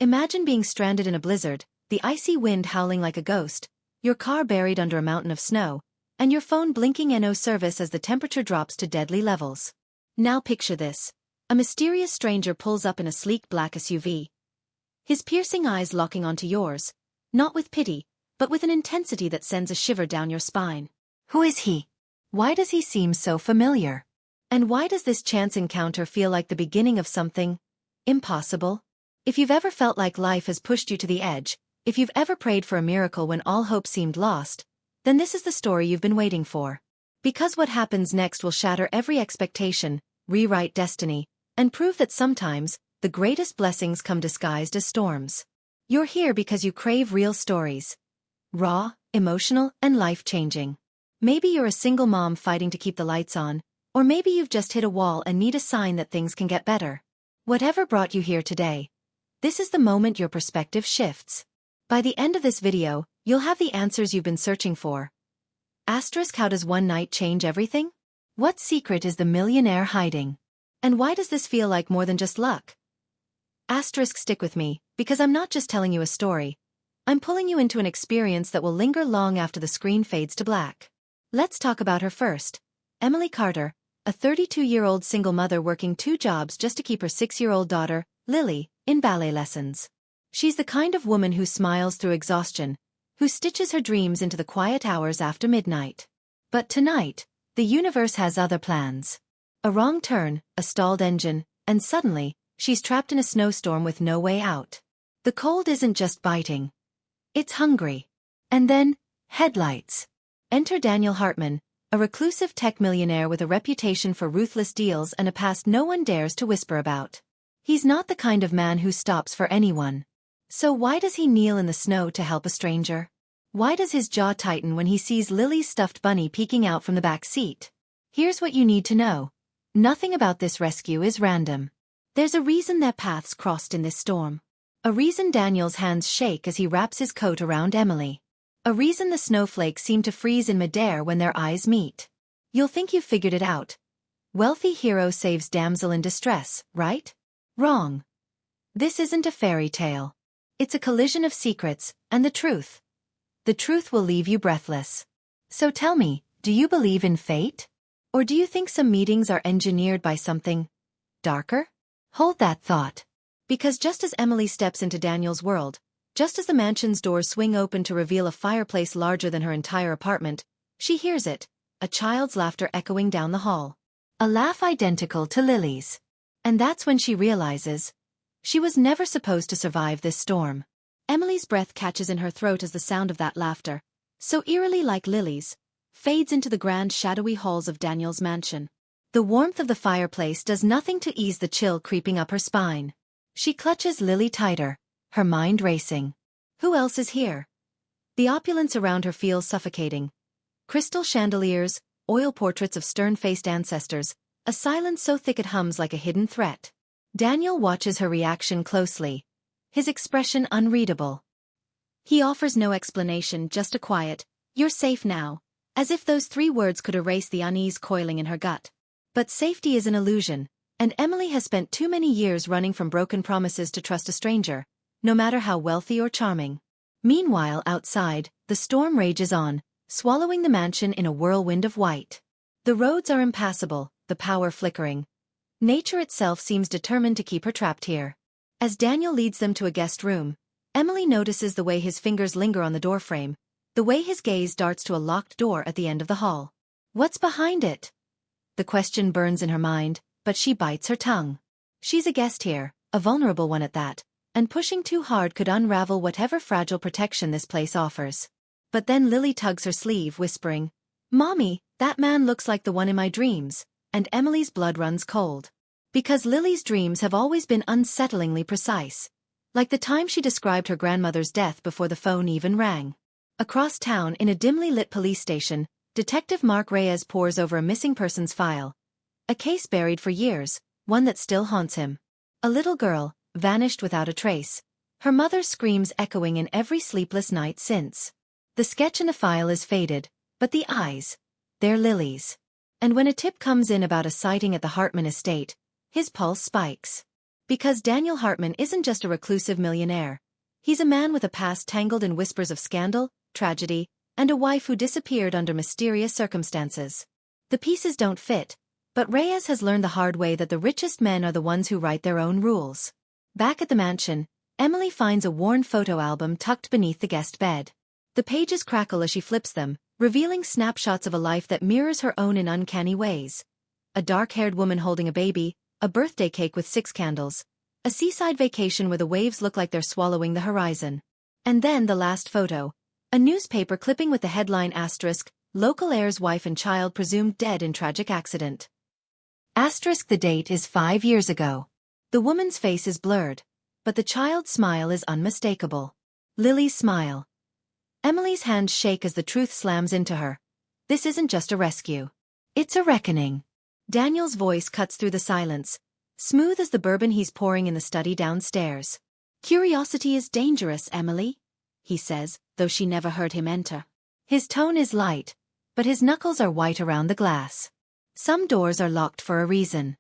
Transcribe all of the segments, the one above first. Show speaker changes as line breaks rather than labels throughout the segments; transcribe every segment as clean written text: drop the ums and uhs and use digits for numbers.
Imagine being stranded in a blizzard, the icy wind howling like a ghost, your car buried under a mountain of snow, and your phone blinking no service as the temperature drops to deadly levels. Now picture this. A mysterious stranger pulls up in a sleek black SUV. His piercing eyes locking onto yours, not with pity, but with an intensity that sends a shiver down your spine. Who is he? Why does he seem so familiar? And why does this chance encounter feel like the beginning of something impossible? If you've ever felt like life has pushed you to the edge, if you've ever prayed for a miracle when all hope seemed lost, then this is the story you've been waiting for. Because what happens next will shatter every expectation, rewrite destiny, and prove that sometimes, the greatest blessings come disguised as storms. You're here because you crave real stories. Raw, emotional, and life-changing. Maybe you're a single mom fighting to keep the lights on, or maybe you've just hit a wall and need a sign that things can get better. Whatever brought you here today, this is the moment your perspective shifts. By the end of this video, you'll have the answers you've been searching for. How does one night change everything? What secret is the millionaire hiding? And why does this feel like more than just luck? Stick with me, because I'm not just telling you a story. I'm pulling you into an experience that will linger long after the screen fades to black. Let's talk about her first. Emily Carter, a 32-year-old single mother working 2 jobs just to keep her 6-year-old daughter, Lily, in ballet lessons. She's the kind of woman who smiles through exhaustion, who stitches her dreams into the quiet hours after midnight. But tonight, the universe has other plans. A wrong turn, a stalled engine, and suddenly, she's trapped in a snowstorm with no way out. The cold isn't just biting. It's hungry. And then, headlights. Enter Daniel Hartman, a reclusive tech millionaire with a reputation for ruthless deals and a past no one dares to whisper about. He's not the kind of man who stops for anyone. So why does he kneel in the snow to help a stranger? Why does his jaw tighten when he sees Lily's stuffed bunny peeking out from the back seat? Here's what you need to know. Nothing about this rescue is random. There's a reason their paths crossed in this storm. A reason Daniel's hands shake as he wraps his coat around Emily. A reason the snowflakes seem to freeze in midair when their eyes meet. You'll think you've figured it out. Wealthy hero saves damsel in distress, right? Wrong. This isn't a fairy tale. It's a collision of secrets, and the truth. The truth will leave you breathless. So tell me, do you believe in fate? Or do you think some meetings are engineered by something darker? Hold that thought. Because just as Emily steps into Daniel's world, just as the mansion's doors swing open to reveal a fireplace larger than her entire apartment, she hears it, a child's laughter echoing down the hall. A laugh identical to Lily's. And that's when she realizes, she was never supposed to survive this storm. Emily's breath catches in her throat as the sound of that laughter, so eerily like Lily's, fades into the grand shadowy halls of Daniel's mansion. The warmth of the fireplace does nothing to ease the chill creeping up her spine. She clutches Lily tighter, her mind racing. Who else is here? The opulence around her feels suffocating. Crystal chandeliers, oil portraits of stern-faced ancestors, a silence so thick it hums like a hidden threat. Daniel watches her reaction closely, his expression unreadable. He offers no explanation, just a quiet, "You're safe now," as if those 3 words could erase the unease coiling in her gut. But safety is an illusion, and Emily has spent too many years running from broken promises to trust a stranger, no matter how wealthy or charming. Meanwhile, outside, the storm rages on, swallowing the mansion in a whirlwind of white. The roads are impassable, the power flickering. Nature itself seems determined to keep her trapped here. As Daniel leads them to a guest room, Emily notices the way his fingers linger on the doorframe, the way his gaze darts to a locked door at the end of the hall. What's behind it? The question burns in her mind, but she bites her tongue. She's a guest here, a vulnerable one at that, and pushing too hard could unravel whatever fragile protection this place offers. But then Lily tugs her sleeve, whispering, "Mommy, that man looks like the one in my dreams," and Emily's blood runs cold. Because Lily's dreams have always been unsettlingly precise. Like the time she described her grandmother's death before the phone even rang. Across town in a dimly lit police station, Detective Mark Reyes pores over a missing persons file. A case buried for years, one that still haunts him. A little girl, vanished without a trace. Her mother's screams echoing in every sleepless night since. The sketch in the file is faded, but the eyes, they're Lily's. And when a tip comes in about a sighting at the Hartman estate, his pulse spikes. Because Daniel Hartman isn't just a reclusive millionaire. He's a man with a past tangled in whispers of scandal, tragedy, and a wife who disappeared under mysterious circumstances. The pieces don't fit, but Reyes has learned the hard way that the richest men are the ones who write their own rules. Back at the mansion, Emily finds a worn photo album tucked beneath the guest bed. The pages crackle as she flips them, revealing snapshots of a life that mirrors her own in uncanny ways. A dark-haired woman holding a baby, a birthday cake with 6 candles, a seaside vacation where the waves look like they're swallowing the horizon. And then the last photo. A newspaper clipping with the headline asterisk, local heir's wife and child presumed dead in tragic accident. Asterisk the date is 5 years ago. The woman's face is blurred, but the child's smile is unmistakable. Lily's smile. Emily's hands shake as the truth slams into her. This isn't just a rescue. It's a reckoning. Daniel's voice cuts through the silence, smooth as the bourbon he's pouring in the study downstairs. Curiosity is dangerous, Emily, he says, though she never heard him enter. His tone is light, but his knuckles are white around the glass. Some doors are locked for a reason.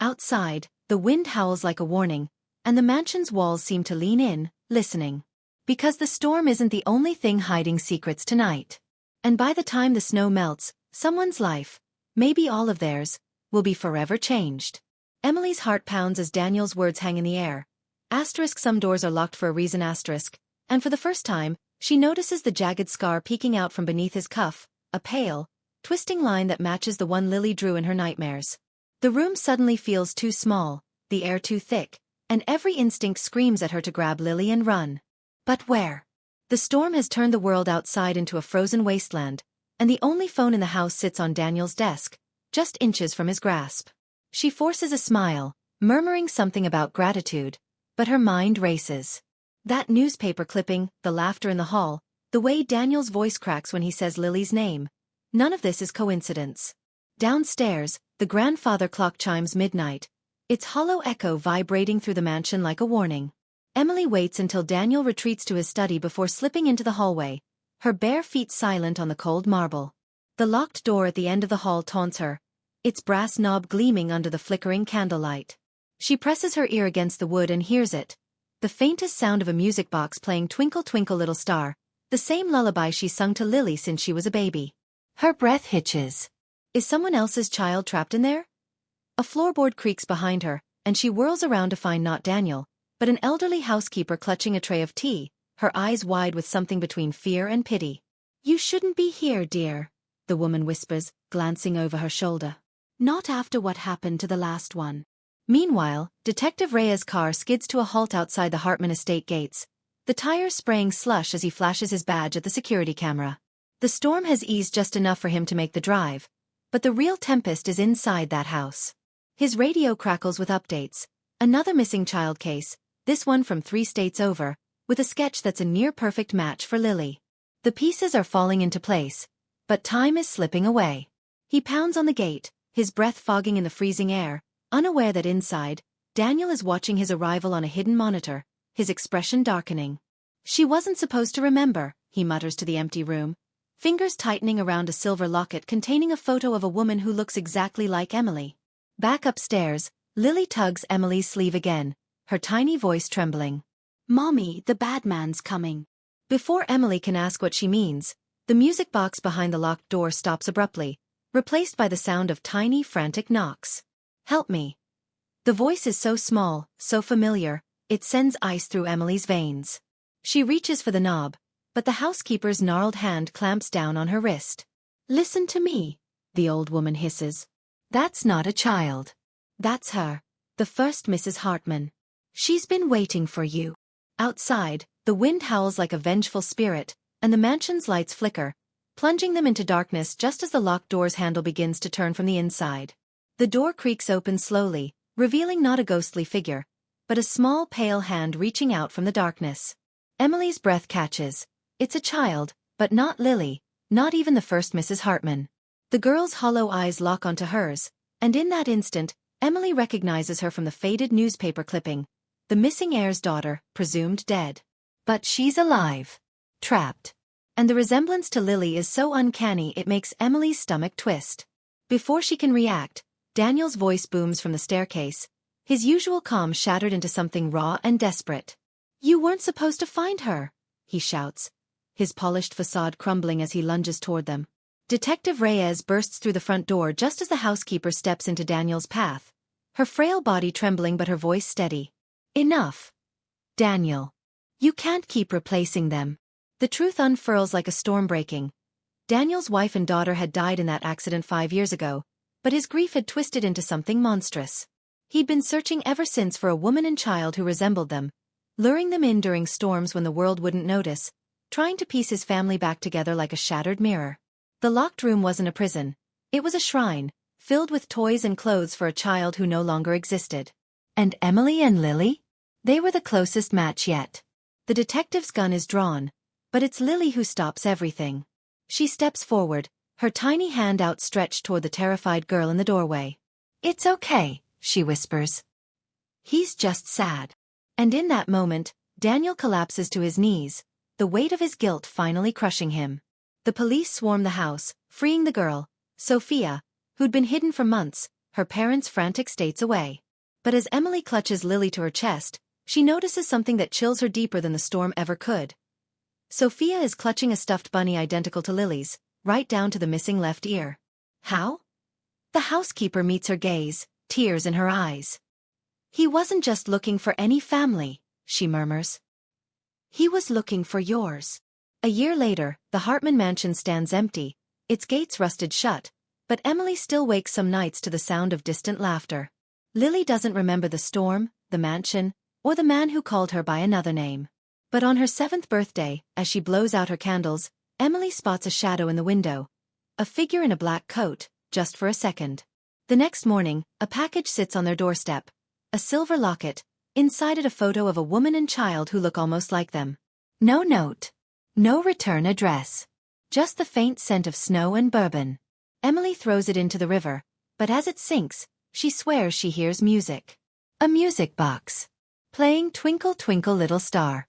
Outside, the wind howls like a warning, and the mansion's walls seem to lean in, listening. Because the storm isn't the only thing hiding secrets tonight. And by the time the snow melts, someone's life, maybe all of theirs, will be forever changed. Emily's heart pounds as Daniel's words hang in the air. Asterisk some doors are locked for a reason asterisk, and for the first time, she notices the jagged scar peeking out from beneath his cuff, a pale, twisting line that matches the one Lily drew in her nightmares. The room suddenly feels too small, the air too thick, and every instinct screams at her to grab Lily and run. But where? The storm has turned the world outside into a frozen wasteland, and the only phone in the house sits on Daniel's desk, just inches from his grasp. She forces a smile, murmuring something about gratitude, but her mind races. That newspaper clipping, the laughter in the hall, the way Daniel's voice cracks when he says Lily's name. None of this is coincidence. Downstairs, the grandfather clock chimes midnight, its hollow echo vibrating through the mansion like a warning. Emily waits until Daniel retreats to his study before slipping into the hallway, her bare feet silent on the cold marble. The locked door at the end of the hall taunts her, its brass knob gleaming under the flickering candlelight. She presses her ear against the wood and hears it, the faintest sound of a music box playing Twinkle Twinkle Little Star, the same lullaby she sung to Lily since she was a baby. Her breath hitches. Is someone else's child trapped in there? A floorboard creaks behind her, and she whirls around to find not Daniel, but an elderly housekeeper clutching a tray of tea, her eyes wide with something between fear and pity. You shouldn't be here, dear, the woman whispers, glancing over her shoulder. Not after what happened to the last one. Meanwhile, Detective Reyes' car skids to a halt outside the Hartman estate gates, the tires spraying slush as he flashes his badge at the security camera. The storm has eased just enough for him to make the drive, but the real tempest is inside that house. His radio crackles with updates, another missing child case, this one from 3 states over, with a sketch that's a near-perfect match for Lily. The pieces are falling into place, but time is slipping away. He pounds on the gate, his breath fogging in the freezing air, unaware that inside, Daniel is watching his arrival on a hidden monitor, his expression darkening. She wasn't supposed to remember, he mutters to the empty room, fingers tightening around a silver locket containing a photo of a woman who looks exactly like Emily. Back upstairs, Lily tugs Emily's sleeve again, her tiny voice trembling. Mommy, the bad man's coming. Before Emily can ask what she means, the music box behind the locked door stops abruptly, replaced by the sound of tiny, frantic knocks. Help me. The voice is so small, so familiar, it sends ice through Emily's veins. She reaches for the knob, but the housekeeper's gnarled hand clamps down on her wrist. Listen to me, the old woman hisses. That's not a child. That's her, the first Mrs. Hartman. She's been waiting for you. Outside, the wind howls like a vengeful spirit, and the mansion's lights flicker, plunging them into darkness just as the locked door's handle begins to turn from the inside. The door creaks open slowly, revealing not a ghostly figure, but a small pale hand reaching out from the darkness. Emily's breath catches. It's a child, but not Lily, not even the first Mrs. Hartman. The girl's hollow eyes lock onto hers, and in that instant, Emily recognizes her from the faded newspaper clipping, the missing heir's daughter, presumed dead. But she's alive. Trapped. And the resemblance to Lily is so uncanny it makes Emily's stomach twist. Before she can react, Daniel's voice booms from the staircase, His usual calm shattered into something raw and desperate. "You weren't supposed to find her," he shouts, his polished facade crumbling as he lunges toward them. Detective Reyes bursts through the front door just as the housekeeper steps into Daniel's path, her frail body trembling but her voice steady. "Enough, Daniel. You can't keep replacing them." The truth unfurls like a storm breaking. Daniel's wife and daughter had died in that accident 5 years ago, but his grief had twisted into something monstrous. He'd been searching ever since for a woman and child who resembled them, luring them in during storms when the world wouldn't notice, trying to piece his family back together like a shattered mirror. The locked room wasn't a prison. It was a shrine, filled with toys and clothes for a child who no longer existed. And Emily and Lily? They were the closest match yet. The detective's gun is drawn, but it's Lily who stops everything. She steps forward, her tiny hand outstretched toward the terrified girl in the doorway. "It's okay," she whispers. "He's just sad." And in that moment, Daniel collapses to his knees, the weight of his guilt finally crushing him. The police swarm the house, freeing the girl, Sophia, who'd been hidden for months, her parents' frantic states away. But as Emily clutches Lily to her chest, she notices something that chills her deeper than the storm ever could. Sophia is clutching a stuffed bunny identical to Lily's, right down to the missing left ear. How? The housekeeper meets her gaze, tears in her eyes. "He wasn't just looking for any family," she murmurs. "He was looking for yours." A year later, the Hartman mansion stands empty, its gates rusted shut, but Emily still wakes some nights to the sound of distant laughter. Lily doesn't remember the storm, the mansion, or the man who called her by another name. But on her 7th birthday, as she blows out her candles, Emily spots a shadow in the window. A figure in a black coat, just for a second. The next morning, a package sits on their doorstep. A silver locket, inside it a photo of a woman and child who look almost like them. No note. No return address. Just the faint scent of snow and bourbon. Emily throws it into the river, but as it sinks, she swears she hears music. A music box. Playing Twinkle Twinkle Little Star.